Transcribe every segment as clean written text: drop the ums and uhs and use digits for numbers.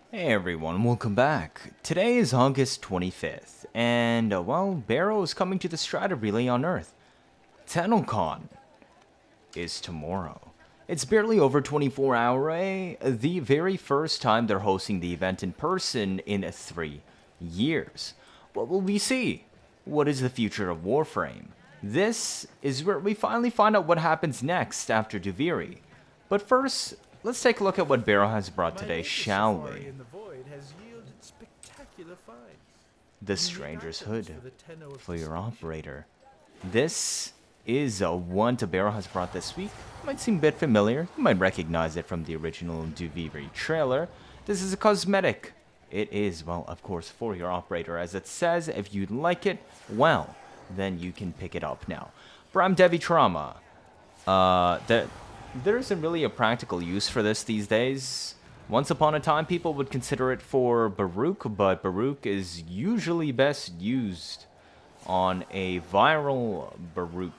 Hey everyone, welcome back. Today is August 25th, and well, Baro is coming to the Strata Relay on Earth. Tennocon is tomorrow. It's barely over 24 hours away, the very first time they're hosting the event in person in 3 years. What will we see? What is the future of Warframe? This is where we finally find out what happens next after Duviri. But first, let's take a look at what Baro has brought today, shall we? In the void has yielded spectacular finds. The Stranger's Hood for your operator. This is one Baro has brought this week. Might seem a bit familiar. You might recognize it from the original Duviri trailer. This is a cosmetic. It is, well, of course, for your operator. As it says, if you'd like it, well, then you can pick it up now. Bram Devi Trauma. There isn't really a practical use for this these days. Once upon a time, people would consider it for Baruuk, but Baruuk is usually best used on a viral Baruuk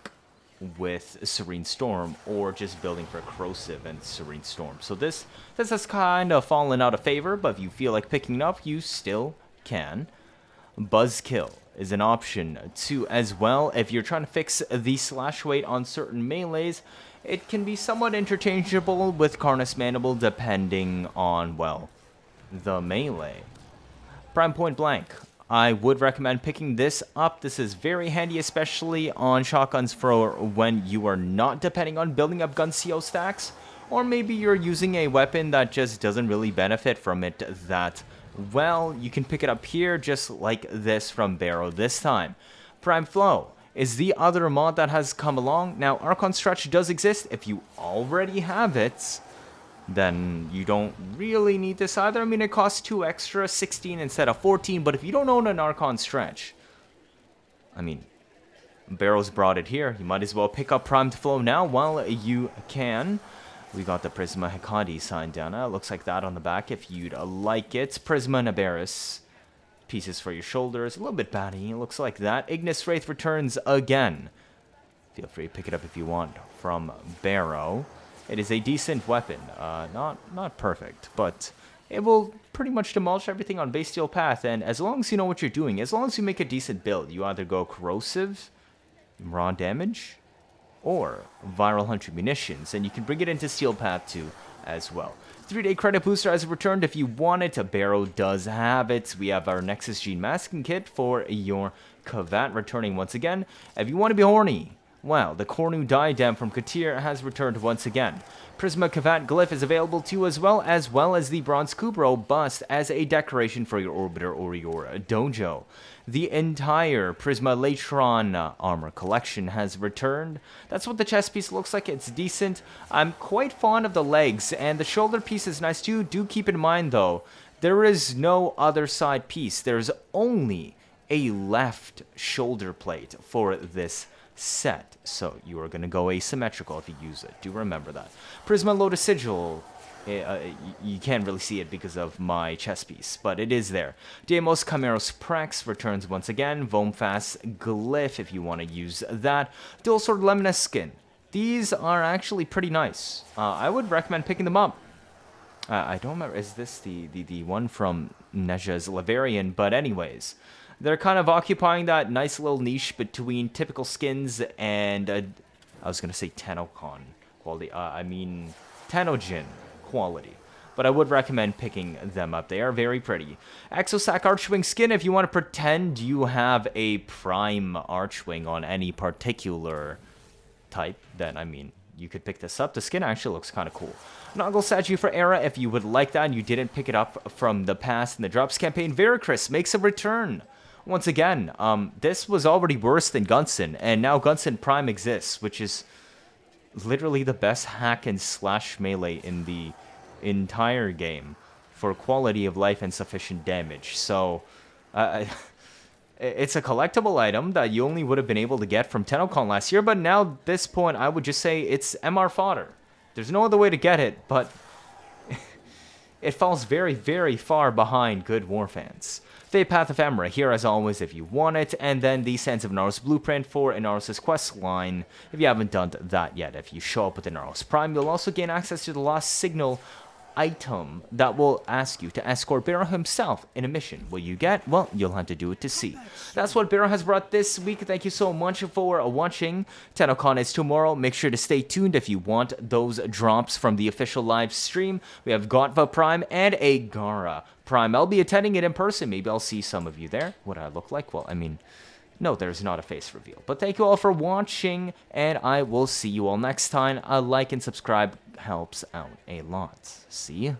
with Serene Storm, or just building for Corrosive and Serene Storm. So this has kind of fallen out of favor, but if you feel like picking it up, you still can. Buzzkill is an option too as well. If you're trying to fix the slash weight on certain melees, it can be somewhat interchangeable with Carnus Mandible depending on, well, the melee. Prime Point Blank. I would recommend picking this up. This is very handy, especially on shotguns for when you are not depending on building up gun CO stacks, or maybe you're using a weapon that just doesn't really benefit from it that well. You can pick it up here just like this from Baro this time. Prime Flow is the other mod that has come along. Now, Archon Stretch does exist. If you already have it, then you don't really need this either. I mean, it costs 2 extra, 16 instead of 14, but if you don't own an Archon Stretch, I mean, Baro's brought it here. You might as well pick up Primed Flow now while you can. We got the Prisma Hekadi sign down. It looks like that on the back if you'd like it. Prisma Nabaris. Pieces for your shoulders. A little bit batty. It looks like that. Ignis Wraith returns again. Feel free to pick it up if you want from Baro. It is a decent weapon. Not perfect, but it will pretty much demolish everything on base steel path. And as long as you know what you're doing, as long as you make a decent build, you either go corrosive, raw damage, or viral 100 munitions, and you can bring it into steel path too as well. 3-day credit booster has returned if you want it. Baro does have it. We have our Nexus Gene masking kit for your Kavat returning once again. If you want to be horny, well, the Cornu diadem from Teer has returned once again. Prisma Kavat glyph is available too as well as the Bronze Kubro bust as a decoration for your Orbiter or your dojo. The entire Prisma Latron armor collection has returned. That's what the chest piece looks like. It's decent. I'm quite fond of the legs, and the shoulder piece is nice too. Do keep in mind though, there is no other side piece. There's only a left shoulder plate for this set, so you are going to go asymmetrical if you use it. Do remember that. Prisma Lotus Sigil, you can't really see it because of my chest piece, but it is there. Deimos Chimeros Prax returns once again. Vome-Fass Glyph if you want to use that. Dual Sword Lemnis Skin. These are actually pretty nice. I would recommend picking them up. I don't remember, is this the one from Neja's Lavarian? But anyways, they're kind of occupying that nice little niche between typical skins and, I was going to say Tennocon quality. I mean, Tennocon quality. But I would recommend picking them up. They are very pretty. Exo-Sac Archwing skin, if you want to pretend you have a prime Archwing on any particular type, then, I mean, you could pick this up. The skin actually looks kind of cool. Noggle Statue for Era, if you would like that and you didn't pick it up from the past in the Drops campaign. Veracris makes a return. Once again, this was already worse than Gunson, and now Gunson Prime exists, which is literally the best hack and slash melee in the entire game for quality of life and sufficient damage. So, it's a collectible item that you only would have been able to get from Tennocon last year, but now at this point, I would just say it's MR fodder. There's no other way to get it, but it falls very, very far behind good war fans. The Path of Emerald here as always if you want it, and then the Sands of Naros blueprint for Inaros' quest line if you haven't done that yet. If you show up with Inaros Prime, you'll also gain access to the Lost Signal item that will ask you to escort Baro himself in a mission. Will you get? Well, you'll have to do it to see. That's what Baro has brought this week. Thank you so much for watching. Tennocon is tomorrow. Make sure to stay tuned if you want those drops from the official live stream. We have Gotva Prime and a Gara Prime. I'll be attending it in person. Maybe I'll see some of you there. What do I look like? Well, I mean, no, there's not a face reveal. But thank you all for watching, and I will see you all next time. A like and subscribe helps out a lot. See ya.